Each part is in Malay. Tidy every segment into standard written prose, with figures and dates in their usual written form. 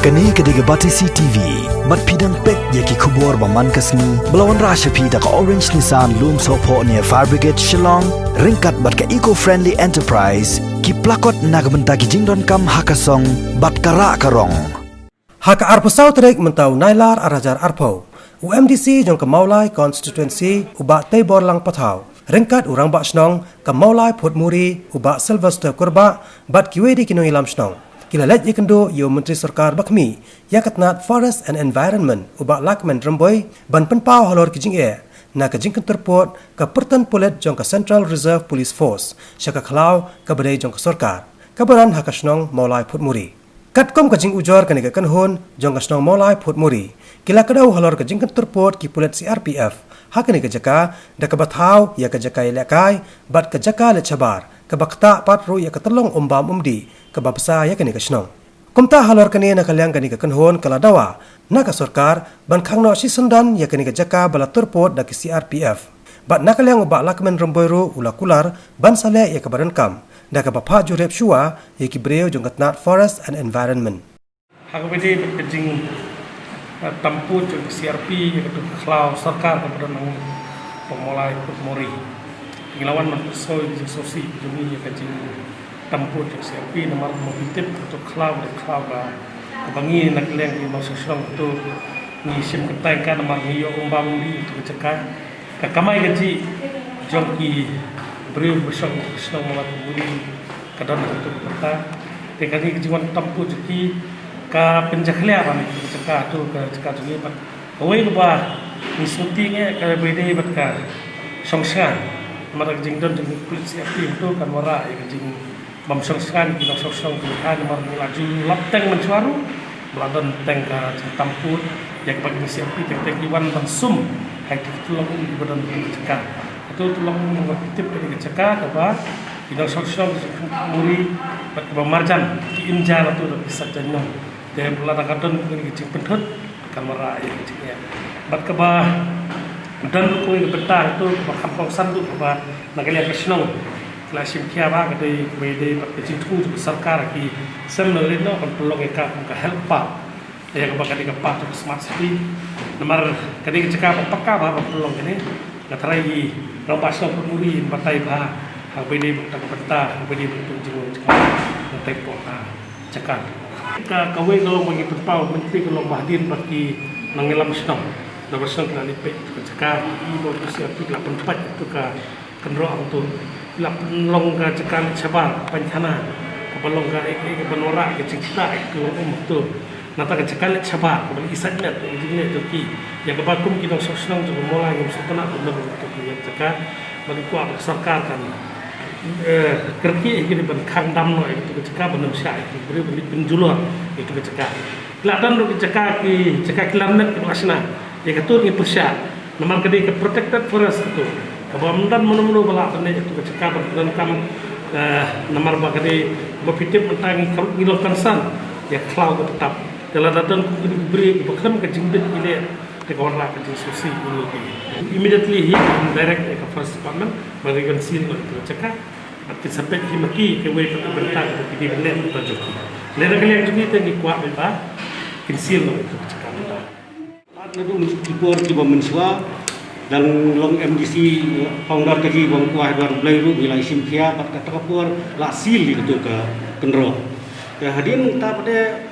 Kani kediga Batisi TV, mat pidang pek yaki kubur baman kasni, belawan rasha pida ka Orange Nissan Loom Sopo near Fire Brigade Shillong, ringkat bat ka eco-friendly enterprise, ki plakot nagbenta ki jingdon kam hakasong, bat kara karong. Haka arpusau trek mentau nailar arajar arpau, UMDC jong kemaulai constituency ubak Tebor lang patau, ringkat urang bak snong kemaulai Port Muri ubak Sylvester Kurba, bat kiwedi kino ilam snong. Kila let yikendo yo Menteri Sarkar Bakmi yakatnat Forest and Environment ubak Lakman Remboy ban penpau halor kijing na kijing terport ke pertan polet jong ke Central Reserve Police Force syaka klau ke badai jong ke Sarkar kabaran hakasnong maulai Port Muri katkom kijing ujor kani ke kanhun jong ke snong maulai Port Muri kila kedau halor kijing terport ki polet CRPF hakani ke jaka da ke bathau ya ke jaka ilakai bat ke jaka le chabar ke bakta patru ya ke telong umbam umdi ke babsa ya kani ke snong kumta halor kani na kalyang kani ke kanhon kala dawa na ka Sarkar ban khangno si sundan ya kani ke jaka bala turpot da ke CRPF bat na kalyang ubak Lakman Remboyru ulakular ban sale ya ke badan kam da ke bapa jurep shua ya ki breu jongkatnat Forest and Environment hakabedi kejing tampu jong CRP ya ke klau Sarkar ke badan pemulai Port Muri Gilawan mempersoi di sosi jumi ya kejing tampu jong CRP nomor mobilitip untuk klau dan klau lah kebangi nak leng di masa serang itu ngisim ketaikan nomor niyo umbang di untuk cekah kakamai gaji jong ki beriu bersong serang malam budi kadang untuk berta tekani kejiwan tampu jeki ka penjaklia apa ni cekah tu ke cekah jumi pat awai lupa nisutingnya ke bede batka songsan nomor kejing don jeng kulit CRP itu kan wara ya kejing memsongsan kita song kan nomor laju lapteng mencuaru beladon teng ke tampur yang bagi CRP teng iwan langsung hai tulung di badan cekah itu tulung mengaktif ke cekah apa kita song muri bat marjan ki injal tu bisa jenong dan beladon kadon ke kecil pentut kan wara ya kecilnya bat ke dan kui betah itu kampung sandu apa nakalian kesnong klasim kiaba kadai bede kecil tu Sarkar ki semnolino kon pelong eka ka helpa ya ka bakadi ka pat smart city nomor kadai cekap pakka ba pelong ini ngatrai rompas Port Muri batai ba ha bede tak betah bede tunjung cekap batai pota cekap ka kawe kalau bagi pau menteri kalau bahdin bagi nangelam snong na bersong kena lipet ke cekar ibu usia tu 8 itu ke kendro tu 8 long ke cekar sabar pancana ke balong ke penora ke cita ke tu nata ke cekar sabar ke isatnya jinnya joki ya ke bakum kita sosnong tu mulai yang setengah benar untuk cekar bagi kuat Sarkar kan kerki ini ben khang dam noi itu ke cekar benar syai beri penjulur itu ke cekar kelatan ke cekar ki cekar kilamet ke asna ya ketur ni persya nomor kedai ke protected forest itu kebandan menu-menu balak benda itu kecekap dan kam nomor kedai berfitip tentang ngilokan san ya klau tetap dalam datang beri bekem ke jingdet ini ke warna ke susi ini immediately he direct ke first department berikan seal itu cekap arti sampai himaki ke way ke bentang ke benda itu joki lera kali yang joki itu kuat ba kinsil itu cekap Nadu kipor kiba mensua dan long MDC founder kaji bang kuah baru belayu nilai simkia pat kata kapur la sil itu ke kendro ya hadin ta pada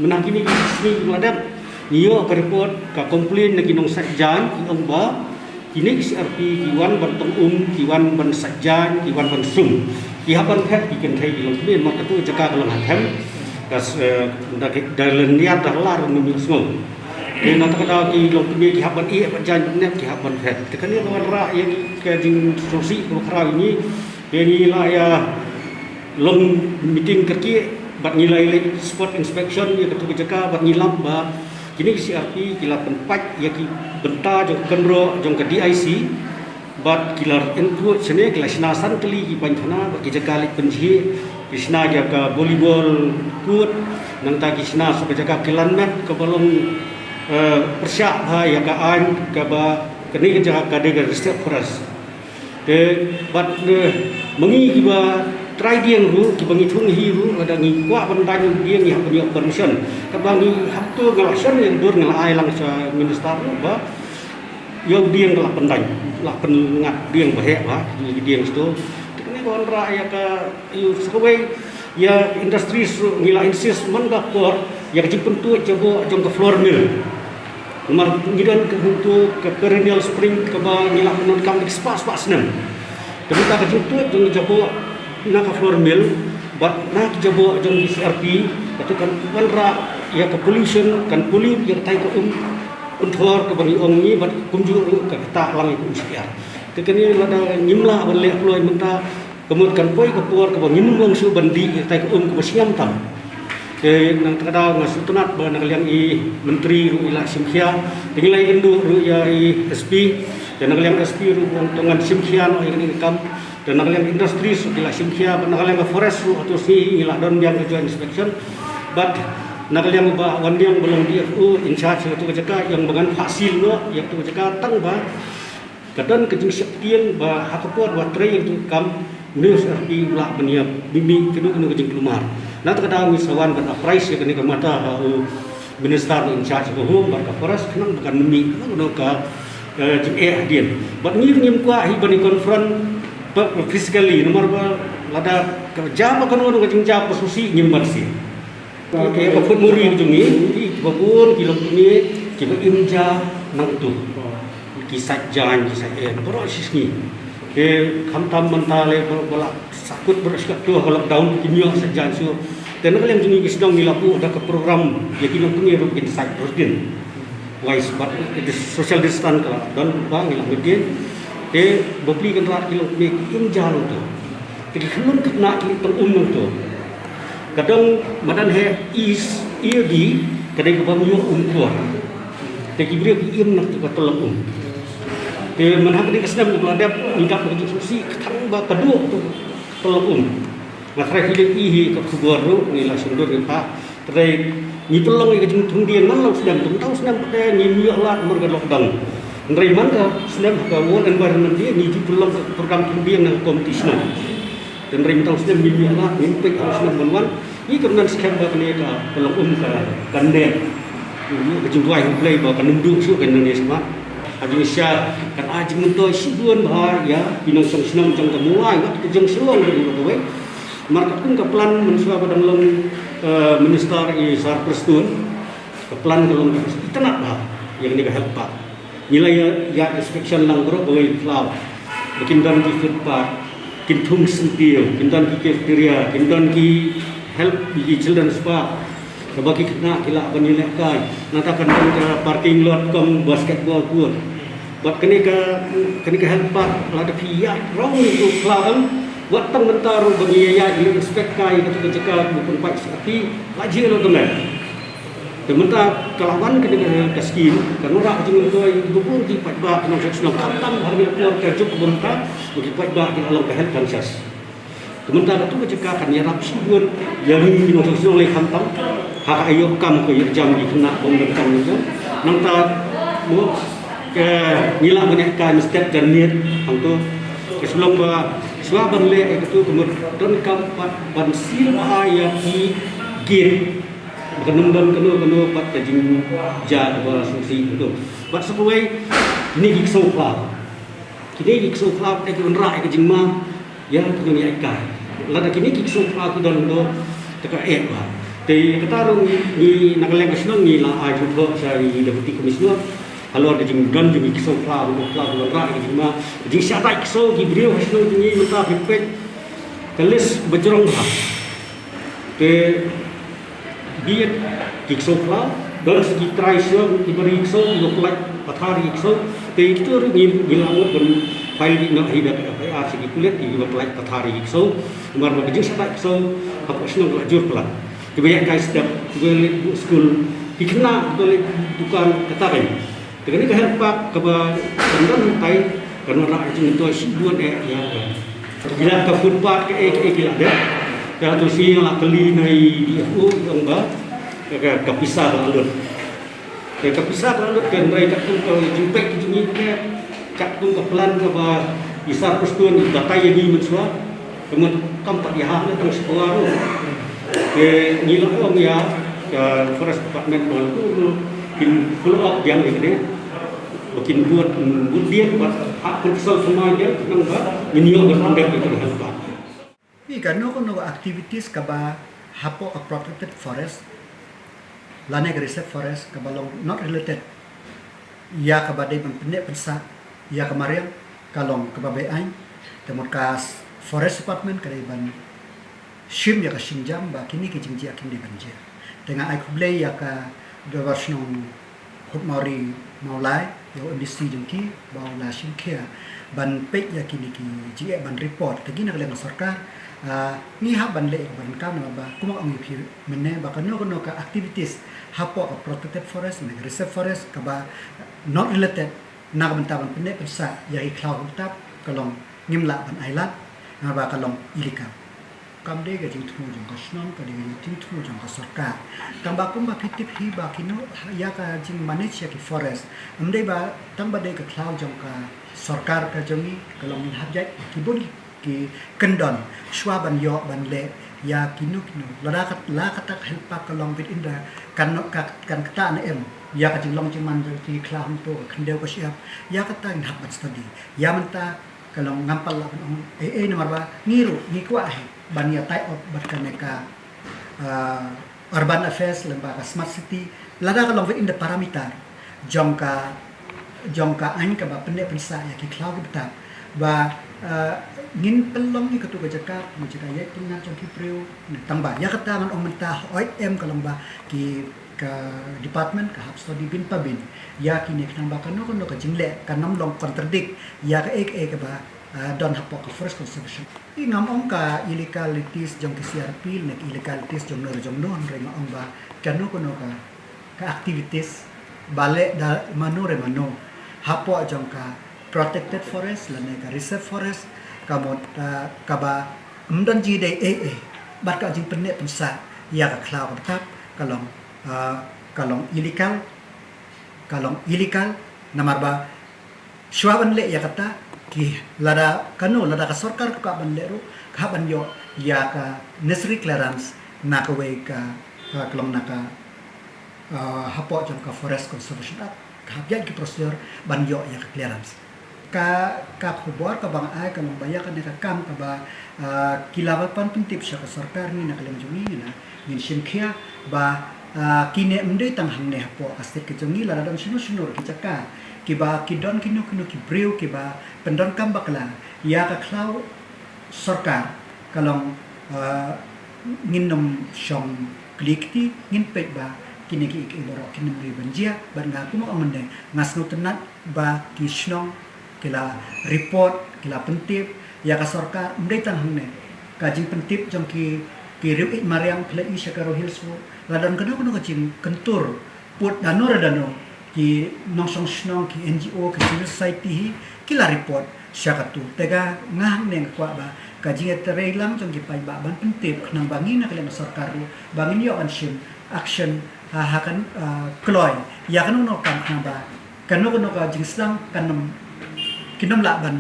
menakini sini ladap nio ke report ka komplain lagi nong sakjan ki ba kini CRP kiwan bantong kiwan ban sakjan kiwan ban sum ki haban phet ki kenthai di long bin mak tu jaka kalong hatem kas dalan niat lar ni semua ini nanti kita di lokal ki haban iya panjang net ki haban phet tekan ni orang yang kajing sosi kerau ini ini lah ya long meeting kerki bat nilai spot inspection ya ketua jaka bat ngilam ba kini CRP kila tempat ya ki benta jong kendro jong ke DIC bat kilar input sene kila sinasan kali ki panjana bat ki jaka lik penji kisna ya ka volleyball court nang ta kisna so jaka kilanmet ke balong persyak ya ka an ka ba kini kerja ka de setiap keras de bat mengi ba try dieng ru ki bangi thung hi ru ada ngi kwa ban dai dieng ni hak ni permission ka bangi hak tu ngalasan yang dur ngalai lang sa minister ba yo dieng lah pendai lah pengat dieng bahek ba dieng sto ni kon ra ya ka yu sekawai ya industri ngila insist man ka por ya jipun tu coba jong ke floor mill Umar ngidan ke untuk ke perennial spring ke ba ngila non kam spas nem tapi tak kejutut jong jabo nak floor mill bat nak jabo jong CRP itu kan ra ya ke pollution kan puli yang tai ko unthor ke bagi ong ni bat kumju ke ta lang itu CR tekeni lada nyimla ban le floi menta kemudian poi ke por ke bagi nyimlong su bandi tai ko ke siam tam ke nang kada ngasutunat ba nang liang i menteri ru ila simkhia tingilai indu ru ya i SP dan nang liang SP ru tongan simkhia no ini kam dan nang liang industri ru ila simkhia nang liang forest ru atau si ila don biang joint inspection but nang liang ba wan liang belum DFU in charge tu kejaka yang dengan hasil no yang tu kejaka tang ba kadan kejing septian ba hakapor ba tray itu kam news RP ula benia bimi kedu kejing kelumar nah terkadang misawan pada price ya kini kemata minister in charge home pada forest kenang bukan nemi kenang ka jemeh dia bat ngir ngim kwa hi bani confront physically nomor ba lada jam kan ono kajing jam posisi ngim bersih oke bakut muri jungi di babun kilo ni kiba imja nang tu kisah jan kisah proses ni khamtam mentale bola sakut bersikap tu lockdown kimia sejan su dan kalau yang jungi sedang dilaku ada ke program ya kini punya room inside routine wise but it is social distance kalau dan bang ilang media beli kan rat kilo ni imja tu jadi kelun kena kini terumum tu kadang madan he is di kadang kebamu umur jadi beri im nak tu tolong menhak di kesenam kalau ada hidup begitu susi ketang ba kedua tu tolong Masalah hidup ihi ke kubaru ni lah sundur kita terai ni tolong ni kejung tungdian mana sedang tahu sedang pada ni mialah mereka lockdown terai mana sedang ke world environment dia ni tolong program tungdian dan kompetisi dan terai tahu sedang mialah mimpi harus menwan ni kerana sekian banyak ni ke tolong ke kandeng ni kejung tuai play bawa kanunduk su kan Indonesia Indonesia kan aji mentoy sibuan bahar ya pinong senang jang temulai waktu kejung selong dari bawa market pun keplan mensuah pada dalam minister Isar Prestun keplan kalau kita nak bah yang ini help pak nilai ya inspection lang bro boleh flow bikin dan di food park kintung sentil kintan ki cafeteria kintan ki help di children's park bagi kena kila benilai kai natakan ke parking lot kom basketball court buat kini ke help park lada pihak wrong itu flow buat tengentaru bagi ya ini inspek kai ketika cekak bukan pak tapi lagi lo teman tementah kelawan ketika kaskin kan orang jeung tu bukan di pak ba kenang senang khatam hari keluar kerja pemerintah bagi pak ba di alam health conscious tementah itu kecekakan ya rap sibuan yang ini maksudnya oleh khatam hak ayo kam ke jam di kena pemerintah itu nang ta mo ke nila menekan step dan niat untuk sebelum Suah berleh itu kemudian kampat bansil ayat di gin kenum kenu pat kajing ja ba susi itu bat sesuai ini gikso club kini gikso club ek unra ek jing ma ya tu ni ai lada kini gikso club dan do teka ba te ketarung ni nakaleng kesnong ni la ai tu sari deputy komisioner kalau ada jing dan jing kisau club rak jing ma jing siapa kisau gibriu hasno jing minta pipet kelis berjerong ha ke biat kisau club dan segi try show diberi kisau look like pathari kisau te itu ngin gilangut dan file di nak hidat apa segi kulit di look like pathari kisau umar jing siapa kisau apa hasno lajur pelan kebanyak guys step gue school dikena oleh tukang ketarin dengan ini kehelpak kepada pendan tai karena rakyat itu sibuan ya bila ke footpath ke gila dia kalau si yang keli nai dia yang ba ke pisah lalut ke pisah lalut kan mereka tu kalau jumpa jungi ke kat tu ke plan ke ba Isar Prestun datai yang di mensua kemudian kampak dia hanya terus keluar ke nyilang om ya ke forest department dulu kin follow up yang ini bikin buat dia buat hak kontrol semua dia tentang minyak berpendek itu hebat. Ini kan no activities kaba hapo a protected forest, lane reserve forest kaba long not related. Ya kaba day pendek pensa, ya kemarin kalong kaba beain, temut kas forest department kada ban shim ya ka shinjam ba kini ke jingji akin di banje. Dengan ai kublai ya ka dovarsnong hutmori maulai yo industri jengki bau la shimkia ban pek ya kini ki ji ban report tagi na kala sarkar ni ha ban le ban kam na ba kuma ang pi menne ba kano ka activities hapo a protected forest na reserve forest ka ba not related na ban taban penne pensa ya i cloud tap kalong ngimla ban island na ba kalong ilika kam de ga jing thu jong ka snom ka de jing thu jong ka sarkar kam ba kum ba pitip hi ba kino ya ka jing manage ya ki forest amde ba tam ba de ka cloud jong ka sarkar ka jongi kalong habjat ki bodi ki kendon shwa ban yo ban le ya kino la kata helpa kalong bit inda kan kata na em ya ka jing long jing man ki cloud to kendeu ka siap ya kata in habat study ya manta kalong ngampal la on nomor ba ngiru ngikwa ban ya type of berkaneka urban affairs lembaga smart city lada kalong in the parameter jongka ain ka ba pendek pensa ya ki cloud betap ba ngin pelong ni ketu Jakarta mo jika ya tingan jongki priu tambah ya kata ngan ong mentah OIM kalong ba ki ka department ka hab study bin pabin ya kini kenang ba kano ka jingle kanam long contradict ya ka ek ba don hapok forest conservation ingam ong ka illegalities jong KCRP nek illegalities jong non renga ong ba kano kono ka activities bale da mano hapo jong ka protected forest la nek reserve forest kamot kaba mdon ji de bat ka jing penne pensa ya ka klau tap kalong illegal namar ba shwaban le ya kata ki lada ka sarkar ka ban leru ka ban yo ya ka necessary clearance na ka we ka kalong na ka hapo jam ka forest conservation act ka habyan ki procedure ban yo ya ka clearance ka khubor ka bang ay kalong baya ka ka kam ka ba kilawapan pintip siya ka sarkar ni na kalam jumi na min shimkhia ba kine mde tang hangne hapo astet ke jongi la dan sino ki chaka kiba kidon kino ki breu kiba pendon kam bakla ya ka klau sarkar kalong nginom shom klikti ngin pe ba kini ki iboro kini mri banjia ban nga kuma amande ngasno tenat ba ki snong kila report kila pentip ya ka sarkar mde tang hangne ka jing pentip jong ki riu ik mariang kila i shakaro hills ladan kano ka jing kentur put dano ki nongsong snong ki NGO ki civil society kila report syakatu tega ngah neng kwa ba kaji terelang jong ki pai ba ban pentip nang bangin na kala sarkar bangin yo action hakan kloy ya kanu no kam ba kanu ka jing slang kanam kinam la ban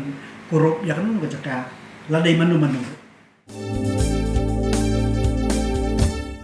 korup ya kanu no jaka la dai manu